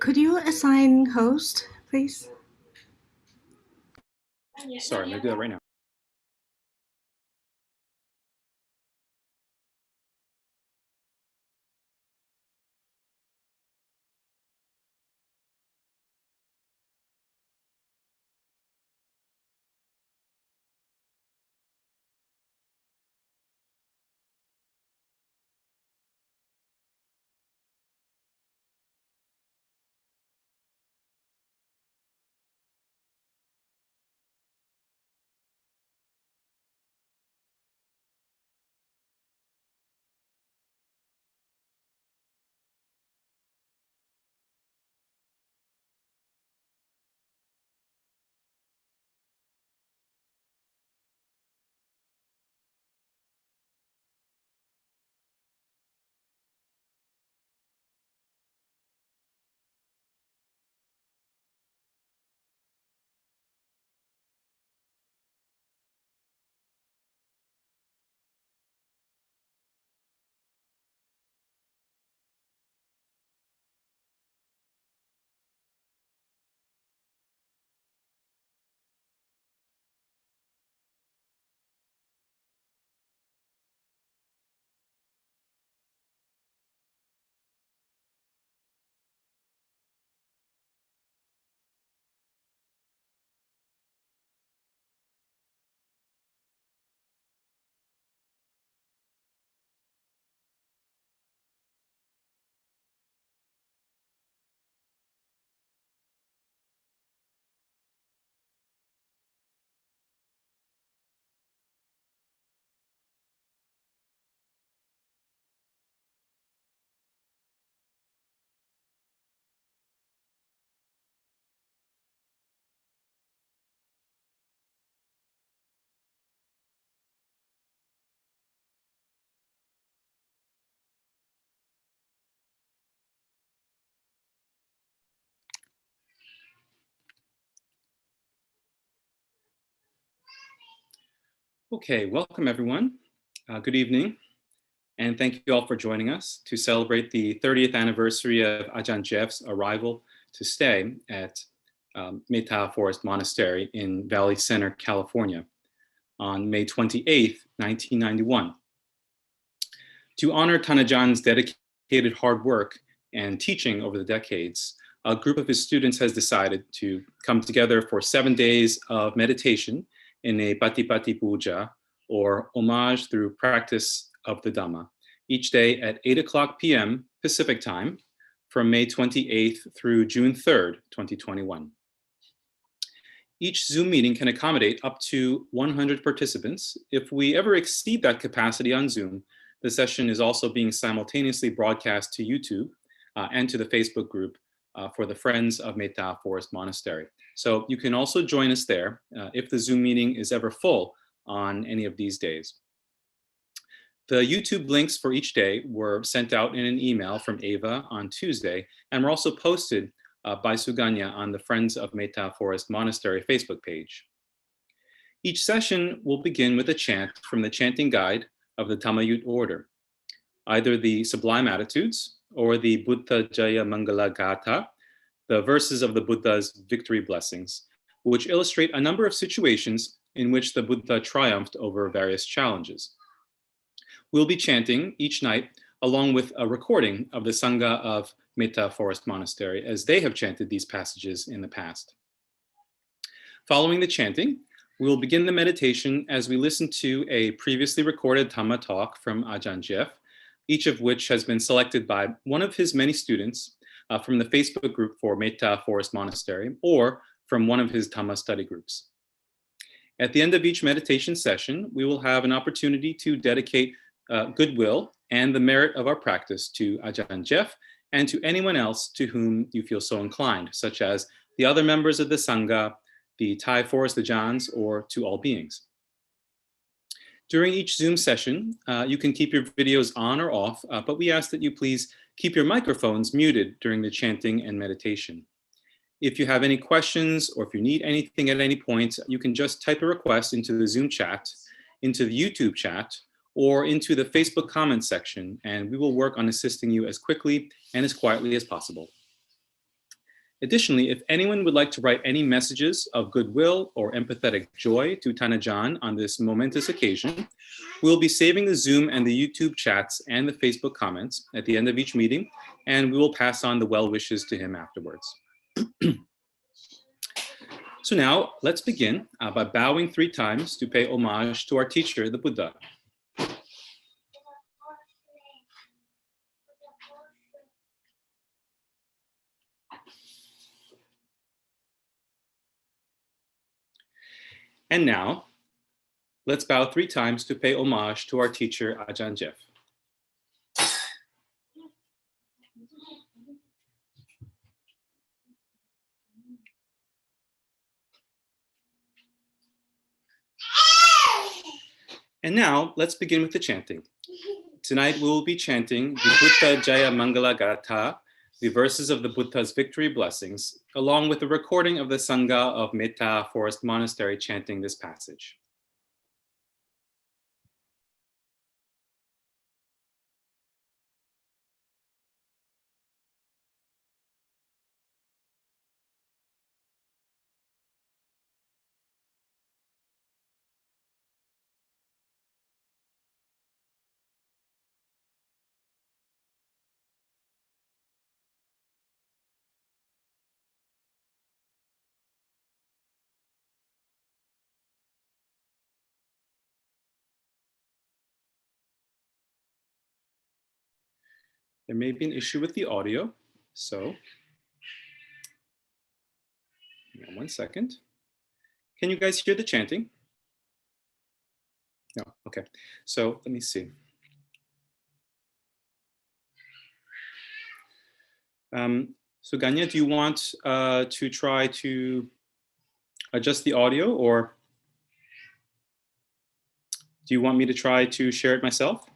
Could you assign host, please? Sorry, I'm going to do that right now. Okay, welcome everyone. Good evening, and thank you all for joining us to celebrate the 30th anniversary of Ajaan Geoff's arrival to stay at Mettā Forest Monastery in Valley Center, California on May 28th, 1991. To honor Than Ajaan's dedicated hard work and teaching over the decades, a group of his students has decided to come together for 7 days of meditation in a paṭipatti-pūjā, or homage through practice of the Dhamma, each day at 8:00 p.m. Pacific time from May 28th through June 3rd, 2021. Each Zoom meeting can accommodate up to 100 participants. If we ever exceed that capacity on Zoom, the session is also being simultaneously broadcast to YouTube and to the Facebook group for the Friends of Mettā Forest Monastery. So you can also join us there if the Zoom meeting is ever full on any of these days. The YouTube links for each day were sent out in an email from Ava on Tuesday and were also posted by Suganya on the Friends of Mettā Forest Monastery Facebook page. Each session will begin with a chant from the chanting guide of the Dhammayut order, either the Sublime Attitudes or the Buddha Jaya Mangala Gatha, the verses of the Buddha's victory blessings, which illustrate a number of situations in which the Buddha triumphed over various challenges. We'll be chanting each night along with a recording of the Sangha of Mettā Forest Monastery as they have chanted these passages in the past. Following the chanting, we will begin the meditation as we listen to a previously recorded Dhamma talk from Ajaan Geoff, each of which has been selected by one of his many students from the Facebook group for Mettā Forest Monastery or from one of his Dhamma study groups. At the end of each meditation session, we will have an opportunity to dedicate goodwill and the merit of our practice to Ajaan Geoff and to anyone else to whom you feel so inclined, such as the other members of the Sangha, the Thai Forest Ajaans, or to all beings. During each Zoom session, you can keep your videos on or off, but we ask that you please keep your microphones muted during the chanting and meditation. If you have any questions or if you need anything at any point, you can just type a request into the Zoom chat, into the YouTube chat, or into the Facebook comments section, and we will work on assisting you as quickly and as quietly as possible. Additionally, if anyone would like to write any messages of goodwill or empathetic joy to Than Ajaan on this momentous occasion, we'll be saving the Zoom and the YouTube chats and the Facebook comments at the end of each meeting, and we will pass on the well wishes to him afterwards. So now let's begin by bowing 3 times to pay homage to our teacher, the Buddha. And now, let's bow 3 times to pay homage to our teacher, Ajaan Geoff. And now, let's begin with the chanting. Tonight, we will be chanting the Buddha Jaya Mangala Gatha, the verses of the Buddha's victory blessings, along with a recording of the Sangha of Mettā Forest Monastery chanting this passage. There may be an issue with the audio, so 1 second. Can you guys hear the chanting? No, okay. So let me see. So Ganya, do you want to try to adjust the audio, or do you want me to try to share it myself?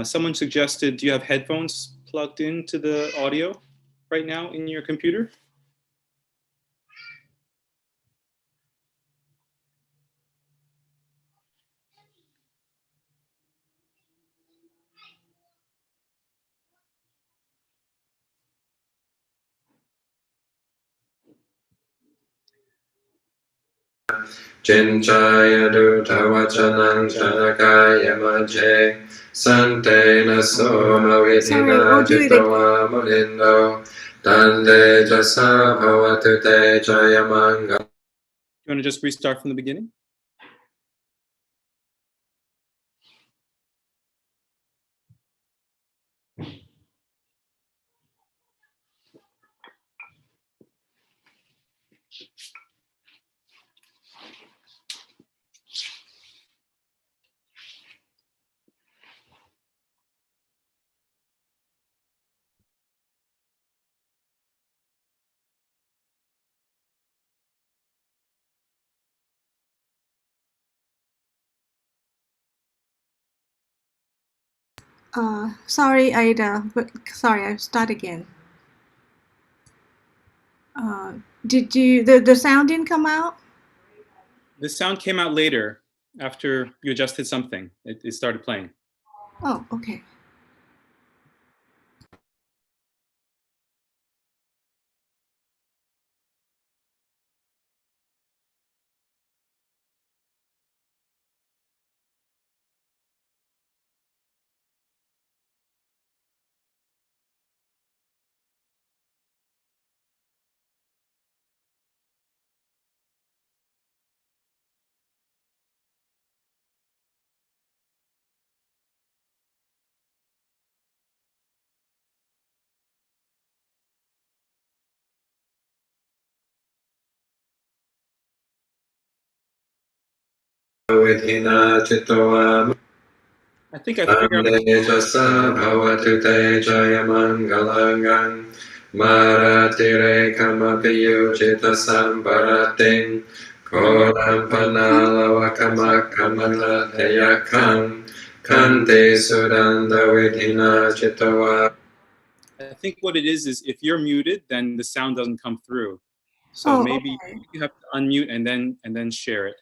Someone suggested, do you have headphones plugged into the audio right now in your computer? Cinchaya dutavachanang chanakaya majhe Sante naso mavidina chitava mulindo Dande jasa bhavatu te jaya manga. You want to just restart from the beginning? Sorry, Ida, but sorry, I'll start again. Did you, the sound didn't come out? The sound came out later after you adjusted something. It started playing. Oh, okay. Vidhina chitava I think I figured out. Dande jasa bhavatu te jaya mangalangan Maratire kamapi yujita sambarating Kodam panalava kamata teyakam Kante sudanda vidhina chitava. I think what it is if you're muted, then the sound doesn't come through. So maybe okay. you have to unmute and then share it.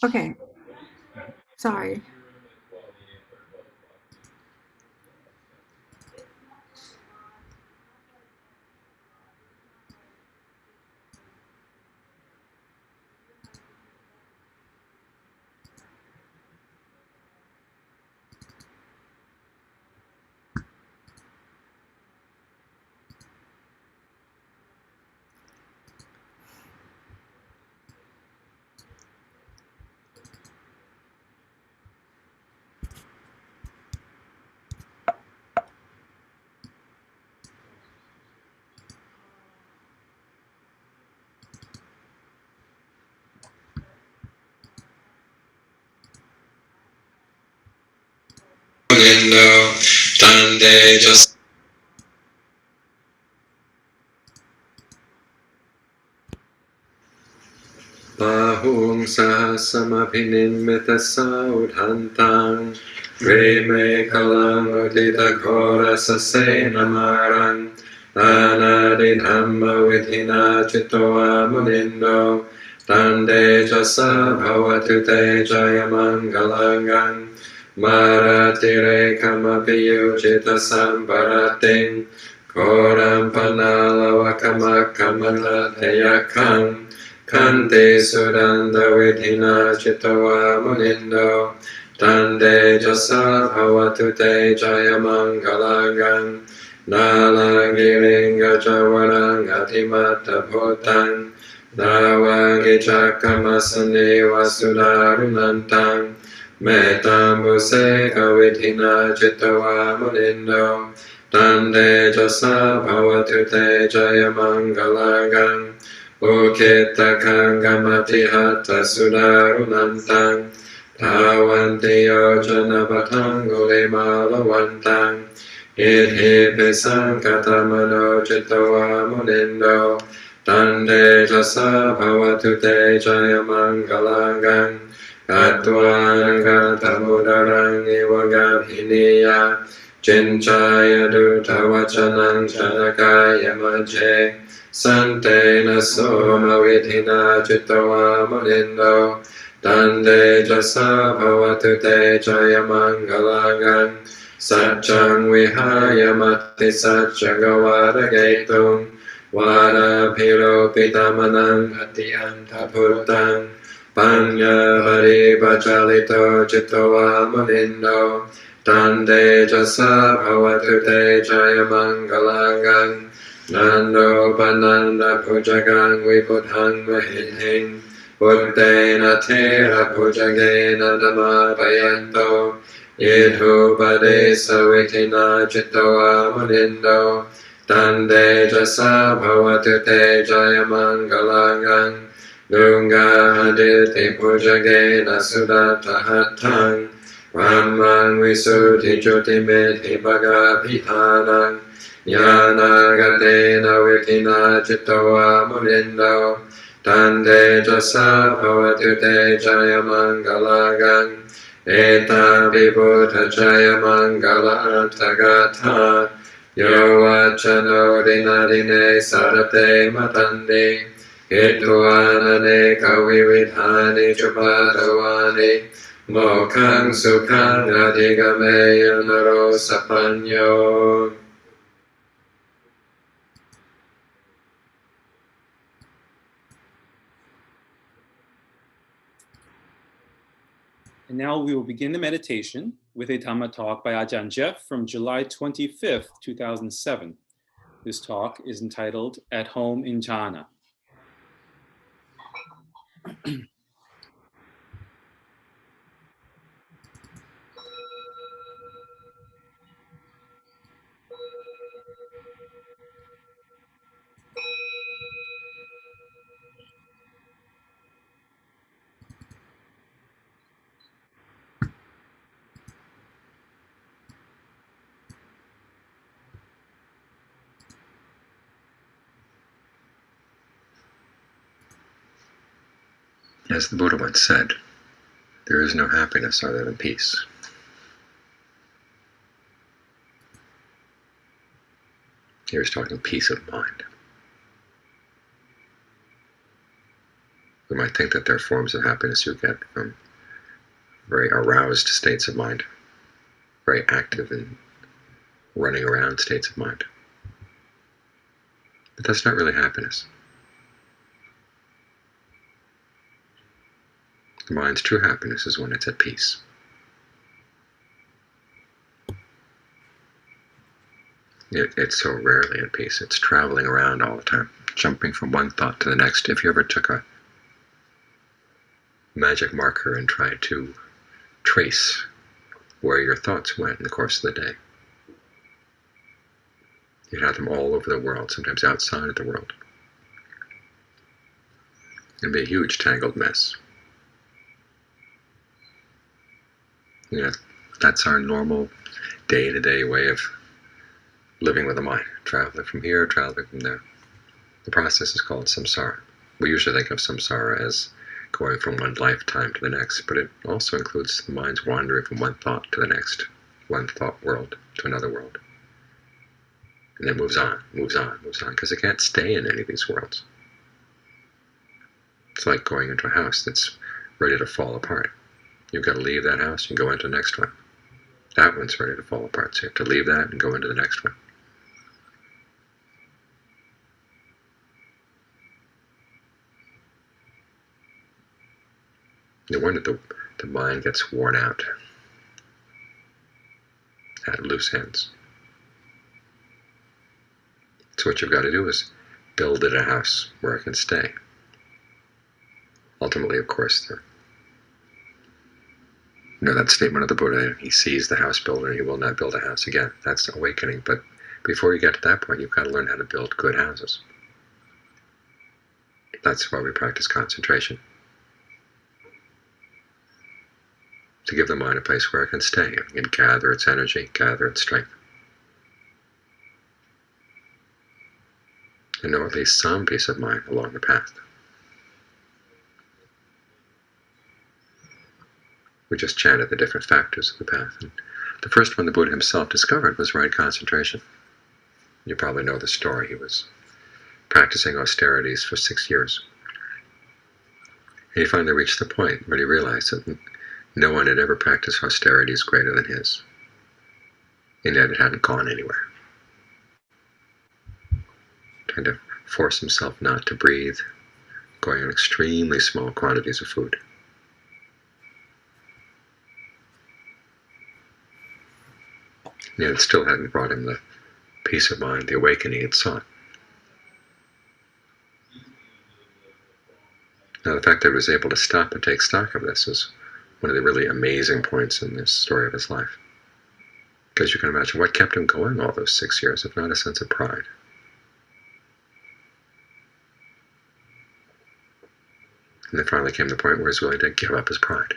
Okay. Sorry. Munindo, Tande Jas. Bahung Sahasamabhinimmitasa Udhantang Reme Kalang Udita Kora Sasena Marang Anadi Dhamma Vidhina Chitoa Munindo Tande Jasa Bhavatu Te Jaya Mangalangang Maratire Kamapiyu Chita Sambarating Koram Panalawakama Kamata Teyakang Kante Sudanda Vidhina Chitawa Munindo Tande Jasa Bhavatu Te Jaya Mangalangang Nalangiringa Jawarang Atimata Bhutang Nawangi Chakamasane Vasudarunantang Mettā Vidhina Chitawa Munindo Tande Jasa Bhavatu Te Jaya Mangalangang Uketa Kangamati Hatta Sudarunantang Tawanti Yojana Patanguli Malawantang Idhi Pisankata Chitawa Munindo Tande Jasa Bhavatu Te Jaya Mangalangang Attvanga Tamudarang Ivagabhiniya Chinchaya Dutavachanang Chanakaya Majhe Sante Nasoma Vidhina Chitawa Munindo Tande Jasa Bhavatu Te Jaya Mangalangang Satchang Vihaya Mati Satchagavada Getum Vada Piro Pitamanang Ati Antaputang Panya Hari Bachalito Chitawa Munindo Tande Jasa Bhavatu Te Jaya Mangalangang Nando Pananda Pujagang Vipudhang Mahithing Buddhena Tera Pujagena Dhammapayanto Idhu Padesa Vitina Chitawa Munindo Tande Jasa Bhavatu Te Jaya Mangalangang Dunga Haditi Pujagena Sudata Hattang Brahman Visuddhi Jyotimeti Bhagabhitanang Jhāna Gadena Vidhina Chitawa Munindo Tande Jasa Bhavatu Te Jaya Mangalangang Eta Vibhuta Jaya Mangala Arthagatha Yo Vachano Dinadine Sarate Matandi Hittuanane Kavividhani Chupatavani Mokhang Sukhang Adhigameya Naro Sapanyo. And now we will begin the meditation with a Dhamma talk by Ajaan Geoff from July 25th, 2007. This talk is entitled At Home in Jhāna. As the Buddha once said, there is no happiness other than peace. Here he's talking peace of mind. We might think that there are forms of happiness you get from very aroused states of mind, very active and running around states of mind. But that's not really happiness. The mind's true happiness is when it's at peace. It's so rarely at peace. It's traveling around all the time, jumping from one thought to the next. If you ever took a magic marker and tried to trace where your thoughts went in the course of the day, you'd have them all over the world, sometimes outside of the world. It'd be a huge tangled mess. You know, That's our normal day-to-day way of living with the mind. Traveling from here, traveling from there. The process is called samsara. We usually think of samsara as going from one lifetime to the next, but it also includes the mind's wandering from one thought to the next, one thought world to another world. And it moves on, because it can't stay in any of these worlds. It's like going into a house that's ready to fall apart. You've got to leave that house and go into the next one. That one's ready to fall apart, so you have to leave that and go into the next one. No wonder the mind gets worn out at loose ends. So what you've got to do is build it a house where it can stay. Ultimately, of course, that statement of the Buddha, he sees the house builder and he will not build a house again. That's awakening. But before you get to that point, you've got to learn how to build good houses. That's why we practice concentration. To give the mind a place where it can stay and gather its energy, gather its strength. And know at least some peace of mind along the path. We just chanted the different factors of the path. And the first one the Buddha himself discovered was right concentration. You probably know the story. He was practicing austerities for 6 years. And he finally reached the point where he realized that no one had ever practiced austerities greater than his. And yet it hadn't gone anywhere. Trying to force himself not to breathe, going on extremely small quantities of food. And it still hadn't brought him the peace of mind, the awakening it sought. Now, the fact that he was able to stop and take stock of this is one of the really amazing points in this story of his life. Because you can imagine what kept him going all those 6 years, if not a sense of pride. And then finally came the point where he was willing to give up his pride.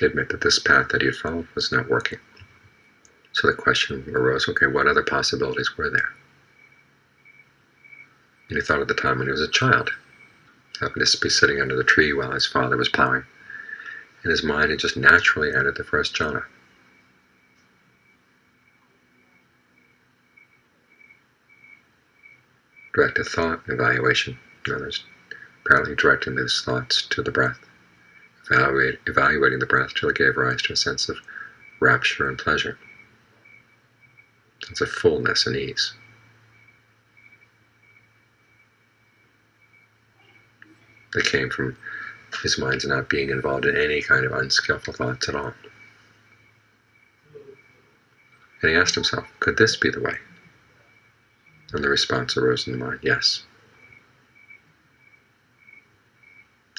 Admit that this path that he had followed was not working. So the question arose, okay, what other possibilities were there? And he thought of the time when he was a child, happened to be sitting under the tree while his father was plowing, and his mind had just naturally entered the first jhana. Directed thought, evaluation. In other words, apparently directing his thoughts to the breath. Evaluating the breath till it gave rise to a sense of rapture and pleasure. A sense of fullness and ease. That came from his mind's not being involved in any kind of unskillful thoughts at all. And he asked himself, could this be the way? And the response arose in the mind, yes.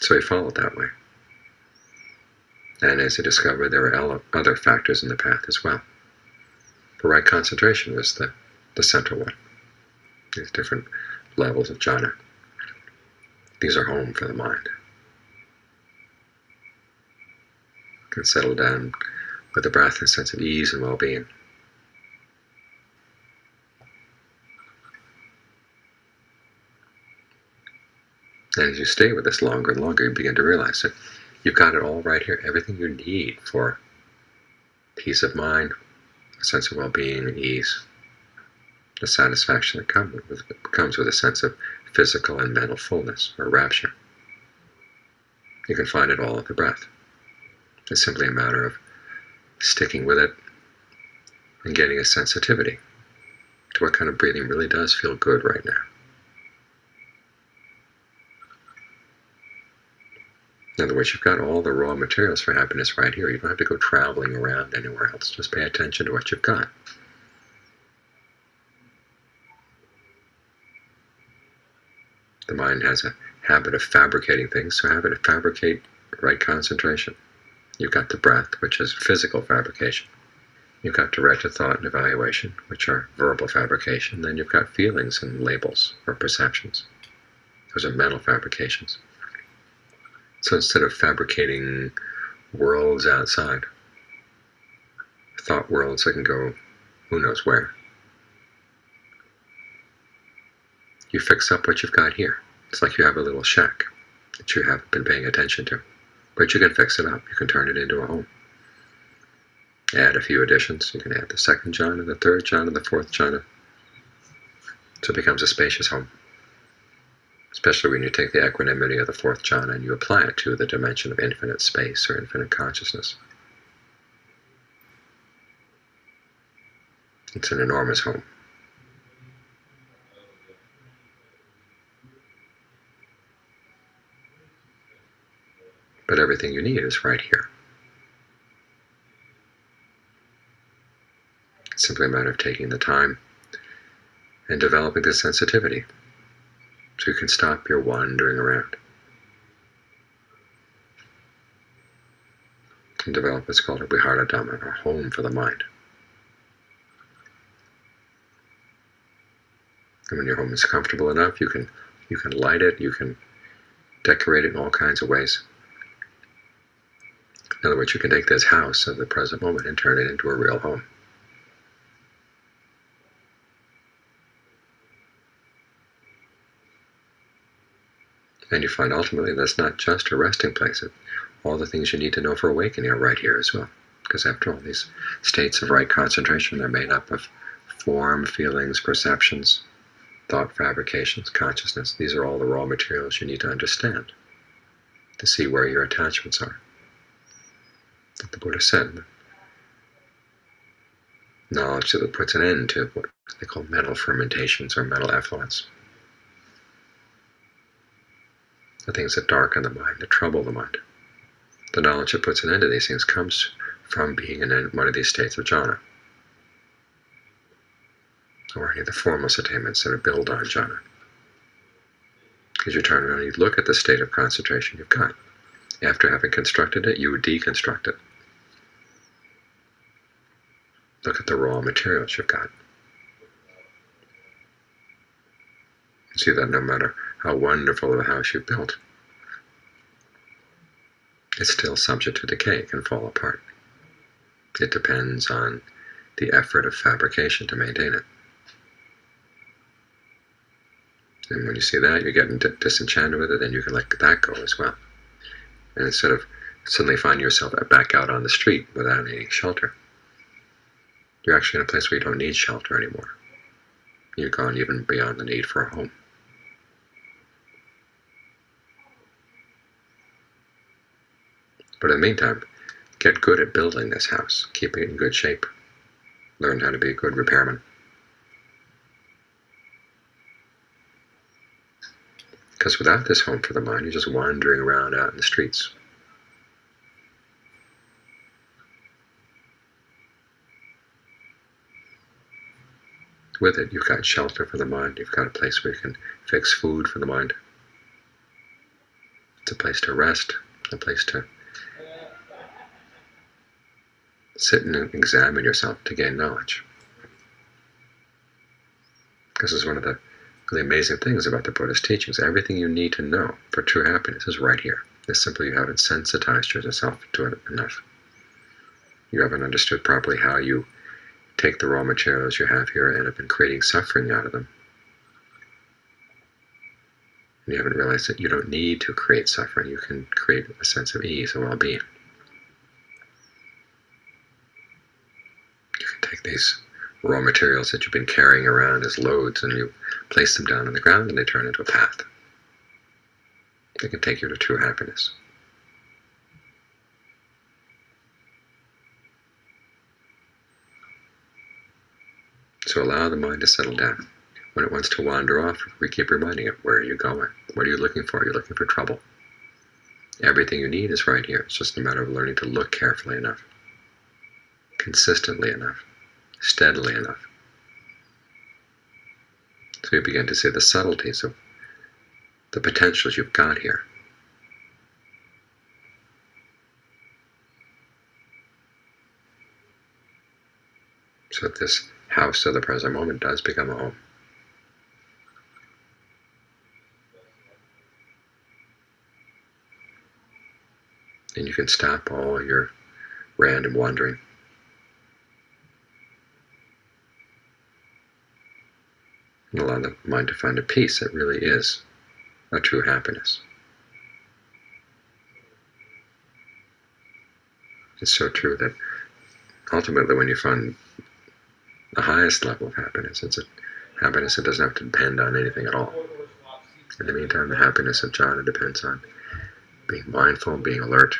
So he followed that way. And as he discovered, there were other factors in the path as well. But right concentration was the central one. These different levels of jhana. These are home for the mind. You can settle down with the breath and a sense of ease and well-being. And as you stay with this longer and longer, you begin to realize that you've got it all right here, everything you need for peace of mind, a sense of well-being and ease, the satisfaction that comes with a sense of physical and mental fullness or rapture. You can find it all in the breath. It's simply a matter of sticking with it and getting a sensitivity to what kind of breathing really does feel good right now. In other words, you've got all the raw materials for happiness right here. You don't have to go traveling around anywhere else. Just pay attention to what you've got. The mind has a habit of fabricating things, so have it fabricate right concentration. You've got the breath, which is physical fabrication. You've got directed thought and evaluation, which are verbal fabrication. Then you've got feelings and labels or perceptions. Those are mental fabrications. So instead of fabricating worlds outside, thought worlds that can go who knows where. You fix up what you've got here. It's like you have a little shack that you haven't been paying attention to. But you can fix it up. You can turn it into a home. Add a few additions. You can add the second jhana, the third jhana, the fourth jhana. So it becomes a spacious home. Especially when you take the equanimity of the fourth jhana and you apply it to the dimension of infinite space or infinite consciousness. It's an enormous home. But everything you need is right here. It's simply a matter of taking the time and developing the sensitivity so you can stop your wandering around and develop what's called a Vihara Dhamma, or home for the mind. And when your home is comfortable enough, you can light it, you can decorate it in all kinds of ways. In other words, you can take this house of the present moment and turn it into a real home. And you find ultimately that's not just a resting place. All the things you need to know for awakening are right here as well. Because after all, these states of right concentration are made up of form, feelings, perceptions, thought fabrications, consciousness. These are all the raw materials you need to understand to see where your attachments are. Like the Buddha said, knowledge that puts an end to what they call mental fermentations or mental effluence. The things that darken the mind, that trouble the mind. The knowledge that puts an end to these things comes from being in one of these states of jhana, or any of the formless attainments that are built on jhana. Because you turn around and you look at the state of concentration you've got. After having constructed it, you would deconstruct it. Look at the raw materials you've got. You see that no matter how wonderful of a house you've built, it's still subject to decay. It can fall apart. It depends on the effort of fabrication to maintain it. And when you see that, you get disenchanted with it, then you can let that go as well. And instead of suddenly finding yourself back out on the street without any shelter, you're actually in a place where you don't need shelter anymore. You've gone even beyond the need for a home. But in the meantime, get good at building this house, keeping it in good shape. Learn how to be a good repairman. Because without this home for the mind, you're just wandering around out in the streets. With it, you've got shelter for the mind. You've got a place where you can fix food for the mind. It's a place to rest, a place to sit and examine yourself to gain knowledge. This is one of the really amazing things about the Buddhist teachings. Everything you need to know for true happiness is right here. It's simply you haven't sensitized yourself to it enough. You haven't understood properly how you take the raw materials you have here and have been creating suffering out of them. And you haven't realized that you don't need to create suffering. You can create a sense of ease and well-being. You can take these raw materials that you've been carrying around as loads and you place them down on the ground and they turn into a path. They can take you to true happiness. So allow the mind to settle down. When it wants to wander off, we keep reminding it, where are you going? What are you looking for? You're looking for trouble. Everything you need is right here. It's just a matter of learning to look carefully enough, consistently enough, steadily enough. So you begin to see the subtleties of the potentials you've got here. So that this house of the present moment does become a home. And you can stop all your random wandering. allow the mind to find a peace that really is a true happiness. It's so true that ultimately when you find the highest level of happiness, it's a happiness that doesn't have to depend on anything at all. In the meantime, the happiness of jhana depends on being mindful, being alert,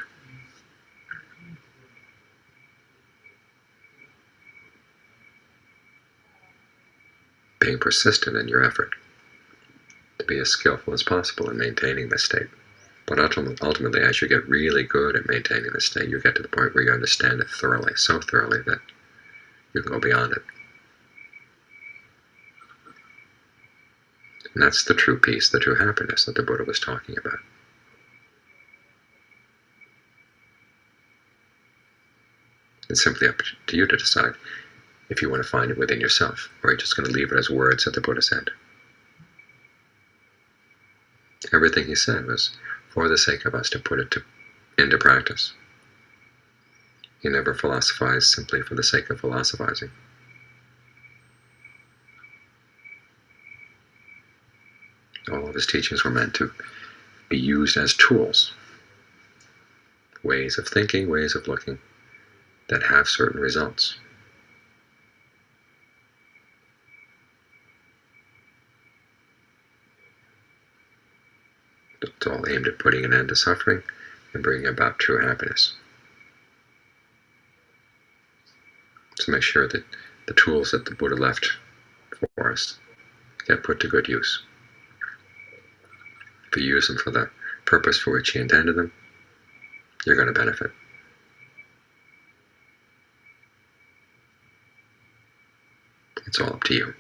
being persistent in your effort to be as skillful as possible in maintaining this state. But ultimately, as you get really good at maintaining this state, you get to the point where you understand it thoroughly, so thoroughly that you can go beyond it. And that's the true peace, the true happiness that the Buddha was talking about. It's simply up to you to decide if you want to find it within yourself, or you're just going to leave it as words that the Buddha said. Everything he said was for the sake of us to put it into practice. He never philosophized simply for the sake of philosophizing. All of his teachings were meant to be used as tools, ways of thinking, ways of looking, that have certain results. It's all aimed at putting an end to suffering and bringing about true happiness. So make sure that the tools that the Buddha left for us get put to good use. If you use them for the purpose for which he intended them, you're going to benefit. It's all up to you.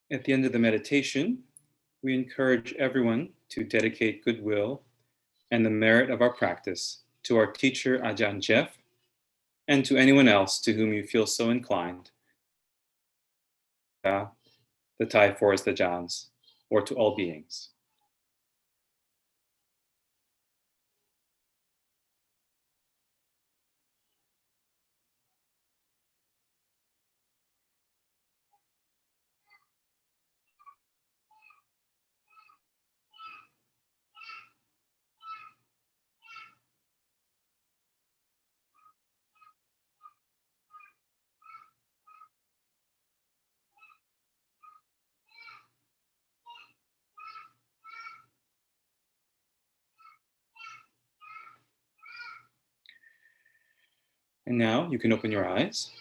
At the end of the meditation, we encourage everyone to dedicate goodwill and the merit of our practice to our teacher, Ajaan Geoff, and to anyone else to whom you feel so inclined, the Mettā Forest Ajaans, or to all beings. And now you can open your eyes.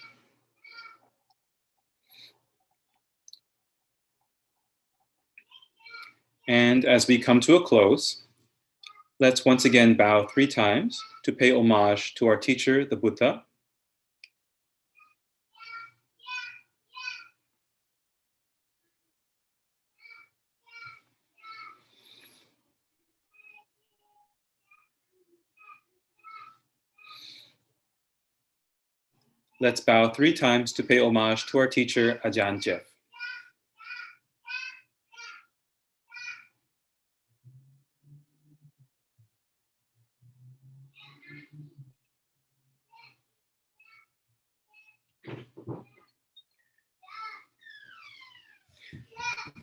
And as we come to a close, let's once again bow 3 times to pay homage to our teacher, the Buddha. Let's bow 3 times to pay homage to our teacher, Ajaan Geoff.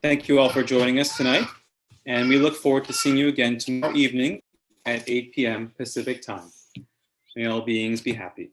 Thank you all for joining us tonight, and we look forward to seeing you again tomorrow evening at 8 p.m. Pacific time. May all beings be happy.